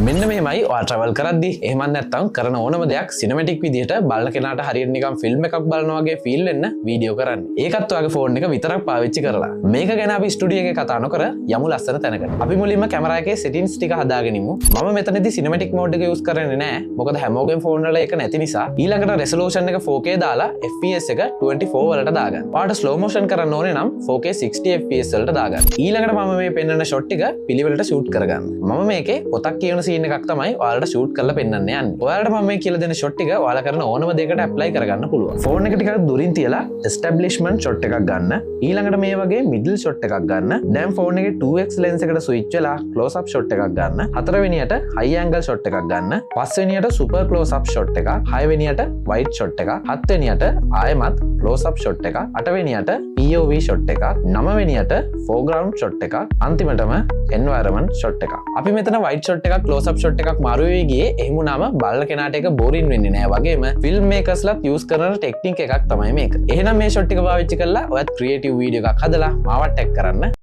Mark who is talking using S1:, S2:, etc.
S1: මෙන්න මෙහෙමයි ඔයා travel කරද්දී එහෙම නැත්නම් කරන ඕනම දෙයක් සිනමැටික් විදිහට බලන කෙනාට හරියට නිකන් ෆිල්ම් එකක් බලනවා වගේ ෆීල් වෙන්න වීඩියෝ කරන්න. ඒකත් ඔයාගේ ෆෝන් එක විතරක් පාවිච්චි කරලා. මේක ගැන අපි ස්ටුඩියෝ එකේ කතා නොකර යමු ලස්සන තැනකට. අපි මුලින්ම කැමරා එකේ settings ටික හදාගෙන ඉමු. මම මෙතනදී cinematic mode එක use කරන්නේ නැහැ. මොකද හැමෝගෙම ෆෝන් වල ඒක නැති නිසා. ඊළඟට resolution එක 4K දාලා FPS එක 24 වලට දාගන්න. පාට slow motion කරන්න ඕනේ නම් 4K 60 FPS වලට දාගන්න. ඊළඟට මම මේ පෙන්වන shot ටික පිළිවෙලට shoot කරගන්න. මම මේකේ පොතක් කියන scene එකක් තමයි ඔයාලට shoot කරලා පෙන්වන්න යන්නේ. ඔයාලට මම මේ කියලා දෙන shot ටික ඔයාලා කරන ඕනම දෙයකට apply කරගන්න පුළුවන්. ෆෝන් එක ටිකක් දුරින් තියලා establishment shot එකක් ගන්න. ඊළඟට මේ වගේ middle shot එකක් ගන්න. දැන් ෆෝන් එකේ 2x lens එකට switch වෙලා close up shot එකක් ගන්න. හතරවෙනියට high angle shot එකක් ගන්න. පස්වෙනියට super close up shot එකක්. හයවෙනියට wide shot එකක්. හත්වෙනියට ආයෙමත් close up shot එකක්. අටවෙනියට POV shot එකක්. නවවෙනියට foreground shot එකක්. අන්තිමටම environment shot එකක්. අපි මෙතන wide shot එකක් close up shot එකක් මාරු වෙවි ගියේ එහෙම වුණාම බලන කෙනාට ඒක බෝරින් වෙන්නේ නැහැ. වගේම ෆිල්ම් මේකර්ස්ලාත් යූස් කරන ටෙක්නික් එකක් තමයි මේක. එහෙනම් මේ shot එක පාවිච්චි කරලා ඔයත් ක්‍රියේටිව් වීඩියෝ එකක් හදලා මාවත් ටැග් කරන්න.